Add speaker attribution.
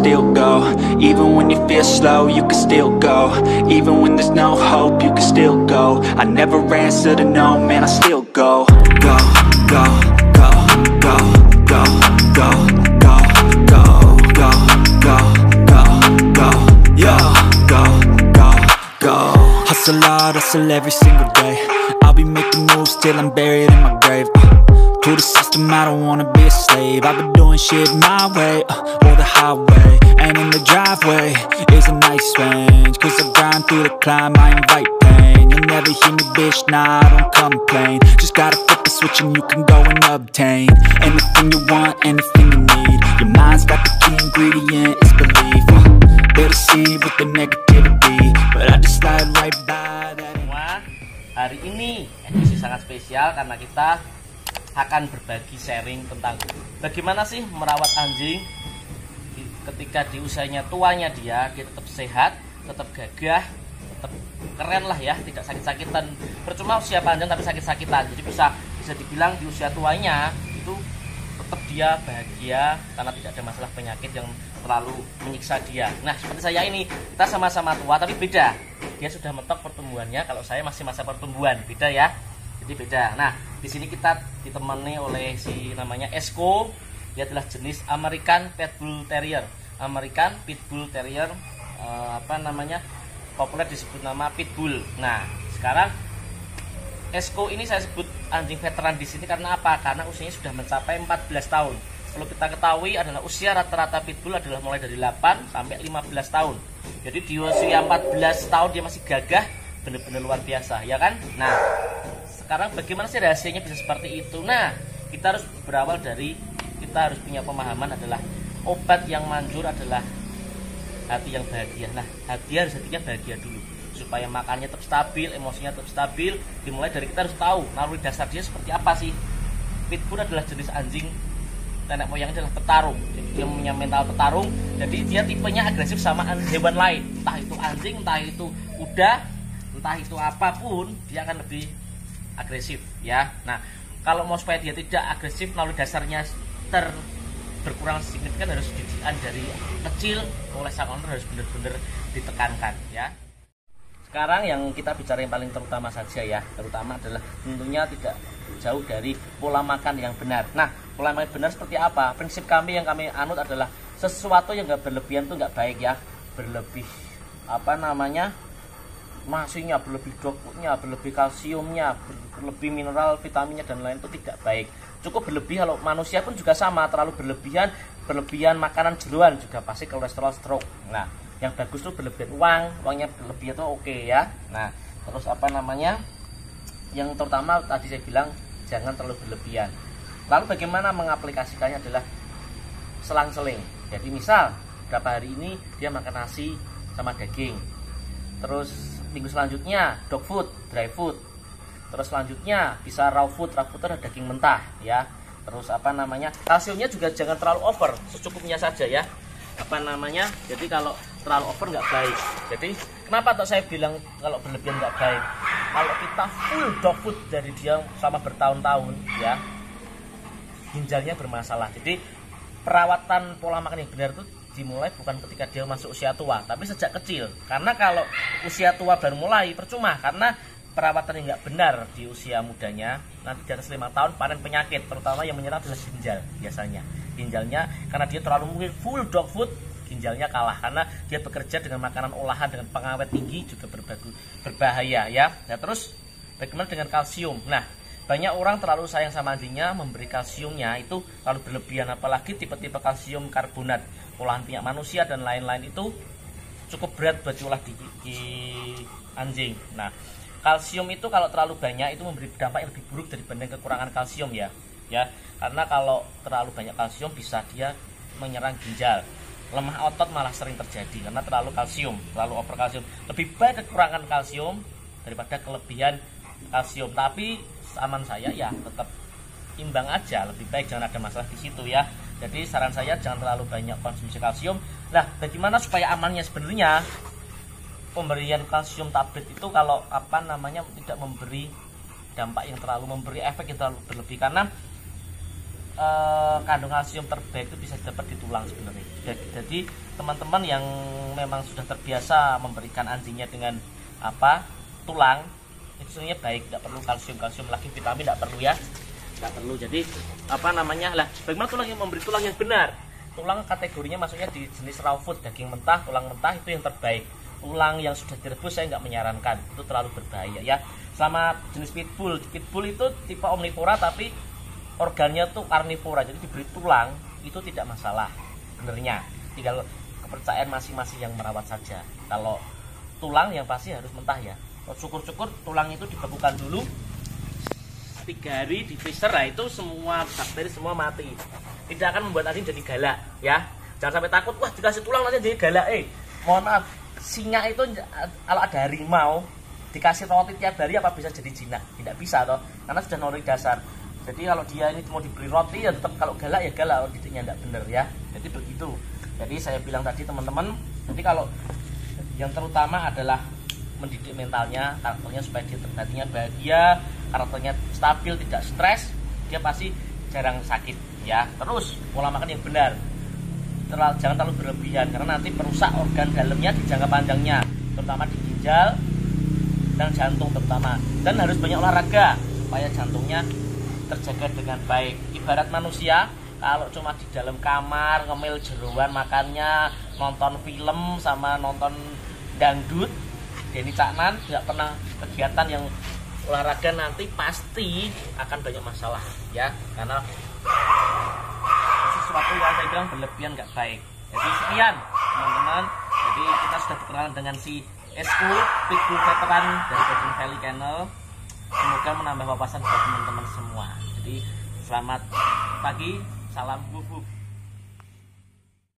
Speaker 1: still go. Even when you feel slow, you can still go. Even when there's no hope, you can still go. I never answer to no, man, I still go. Go, go, go, go, go, go, go, go, go, go, go, go, yo, go, go, go. Hustle hard, hustle every single day. I'll be making moves till I'm buried in my grave. To the system, I don't wanna be a slave. I've been doing shit my way, or the highway. And in the driveway is a nice range. Cause I grind through the climb, I invite pain. You'll never hear me, bitch, nah, I don't complain. Just gotta flip the switch and you can go and obtain anything you want, anything you need. Your mind's got the key ingredient, it's belief. They'll deceive with the negativity, but I just slide right by that.
Speaker 2: Hari ini edisi sangat spesial karena kita akan berbagi sharing tentang bagaimana sih merawat anjing ketika di usianya tuanya dia tetap sehat, tetap gagah, tetap keren lah ya, tidak sakit-sakitan. Percuma usia panjang tapi sakit-sakitan. Jadi bisa dibilang di usia tuanya itu tetap dia bahagia karena tidak ada masalah penyakit yang terlalu menyiksa dia. Nah, seperti saya ini, kita sama-sama tua tapi beda. Dia sudah mentok pertumbuhannya, kalau saya masih masa pertumbuhan, beda ya. Jadi beda. Nah, di sini kita ditemani oleh si namanya Esko. Dia adalah jenis American Pitbull Terrier. American Pitbull Terrier, populer disebut nama Pitbull. Nah, sekarang Esko ini saya sebut anjing veteran di sini karena apa? Karena usianya sudah mencapai 14 tahun. Kalau kita ketahui adalah usia rata-rata Pitbull adalah mulai dari 8 sampai 15 tahun. Jadi di usia 14 tahun dia masih gagah, benar-benar luar biasa, ya kan? Nah, sekarang bagaimana sih rahasianya bisa seperti itu? Nah, kita harus berawal dari kita harus punya pemahaman adalah obat yang manjur adalah hati yang bahagia. Nah, hatinya bahagia dulu supaya makannya tetap stabil, emosinya tetap stabil. Dimulai dari kita harus tahu naluri dasar dia seperti apa sih. Pitbull adalah jenis anjing nenek moyangnya adalah petarung. Jadi dia punya mental petarung. Jadi dia tipenya agresif sama hewan lain. Entah itu anjing, entah itu kuda, entah itu apapun, dia akan lebih agresif ya. Nah, kalau mau supaya dia tidak agresif, naluri dasarnya berkurang signifikan, harus didikan dari kecil oleh sang owner, harus benar-benar ditekankan ya. Sekarang yang kita bicara yang paling terutama saja ya, terutama adalah tentunya tidak jauh dari pola makan yang benar. Nah, pola makan benar seperti apa? Prinsip kami yang kami anut adalah sesuatu yang nggak berlebihan itu nggak baik ya. Berlebih nasinya, berlebih dogfoodnya, berlebih kalsiumnya, berlebih mineral, vitaminnya dan lain itu tidak baik. Cukup berlebih, kalau manusia pun juga sama, terlalu berlebihan makanan jeroan juga pasti kolesterol, stroke. Nah, yang bagus tuh berlebihan uangnya berlebihan itu oke ya. Nah, terus yang terutama tadi saya bilang jangan terlalu berlebihan. Lalu bagaimana mengaplikasikannya adalah selang-seling. Jadi misal berapa hari ini dia makan nasi sama daging, terus minggu selanjutnya dog food, dry food, terus selanjutnya bisa raw food adalah daging mentah ya. Terus kalsiumnya juga jangan terlalu over, secukupnya saja ya. Jadi kalau terlalu over nggak baik. Jadi kenapa tuh saya bilang kalau berlebihan nggak baik? Kalau kita full dog food dari dia sama bertahun-tahun ya, ginjalnya bermasalah. Jadi perawatan pola makan yang benar itu dimulai bukan ketika dia masuk usia tua, tapi sejak kecil. Karena kalau usia tua baru mulai percuma, karena perawatan yang nggak benar di usia mudanya, nanti di atas 5 tahun panen penyakit, terutama yang menyerang adalah ginjal biasanya. Ginjalnya karena dia terlalu mungkin full dog food, ginjalnya kalah karena dia bekerja dengan makanan olahan dengan pengawet tinggi, juga berbahaya ya. Nah, terus bagaimana dengan kalsium? Nah, banyak orang terlalu sayang sama anjingnya, memberi kalsiumnya itu terlalu berlebihan, apalagi tipe-tipe kalsium karbonat olahan minyak manusia dan lain-lain itu cukup berat buat diolah di anjing. Nah, kalsium itu kalau terlalu banyak itu memberi dampak yang lebih buruk dibanding kekurangan kalsium ya. Karena kalau terlalu banyak kalsium bisa dia menyerang ginjal. Lemah otot malah sering terjadi karena terlalu over kalsium. Lebih baik kekurangan kalsium daripada kelebihan kalsium. Tapi saran saya ya tetap imbang aja, lebih baik jangan ada masalah di situ ya. Jadi saran saya jangan terlalu banyak konsumsi kalsium. Nah, bagaimana supaya amannya? Sebenarnya pemberian kalsium tablet itu kalau tidak memberi dampak yang memberi efek yang terlalu berlebih, karena kandungan kalsium terbaik itu bisa didapat di tulang sebenarnya. Jadi teman-teman yang memang sudah terbiasa memberikan anjingnya dengan tulang, itu sebenarnya baik, tidak perlu kalsium lagi, vitamin tidak perlu ya, tidak perlu. Jadi bagaimana tulang yang memberi tulang yang benar? Tulang kategorinya maksudnya di jenis raw food, daging mentah, tulang mentah itu yang terbaik. Tulang yang sudah direbus saya nggak menyarankan, itu terlalu berbahaya ya. Sama jenis pitbull itu tipe omnivora tapi organnya tuh karnivora, jadi diberi tulang itu tidak masalah sebenarnya, tinggal kepercayaan masing-masing yang merawat saja. Kalau tulang yang pasti harus mentah ya. Syukur-syukur tulang itu dibekukan dulu 3 hari di freezer, nah itu semua bakteri semua mati, tidak akan membuat anjing jadi galak ya. Jangan sampai takut, wah dikasih tulang nanti jadi galak. Mohon maaf, singa itu kalau ada harimau dikasih roti tiap hari apa bisa jadi jinak? Tidak bisa toh, karena sudah naluri dasar. Jadi kalau dia ini mau diberi roti ya tetap, kalau galak ya galak, kalau didiknya tidak benar ya. Jadi begitu. Jadi saya bilang tadi teman-teman, jadi kalau yang terutama adalah mendidik mentalnya, karakternya supaya dia terhatinya bahagia, karakternya stabil, tidak stres, dia pasti jarang sakit ya. Terus pola makan yang benar, jangan terlalu berlebihan karena nanti merusak organ dalamnya di jangka panjangnya, terutama di ginjal dan jantung terutama. Dan harus banyak olahraga supaya jantungnya terjaga dengan baik. Ibarat manusia, kalau cuma di dalam kamar ngemil jeroan makannya, nonton film sama nonton dangdut, Denny Caknan tidak pernah kegiatan yang olahraga, nanti pasti akan banyak masalah ya, karena sesuatu yang saya bilang berlebihan nggak baik. Jadi sekian teman-teman, jadi kita sudah berkenalan dengan si Esku, Pitbull veteran dari Golden Valley Kennel. Semoga menambah wawasan buat teman-teman semua. Jadi selamat pagi, salam bubuk.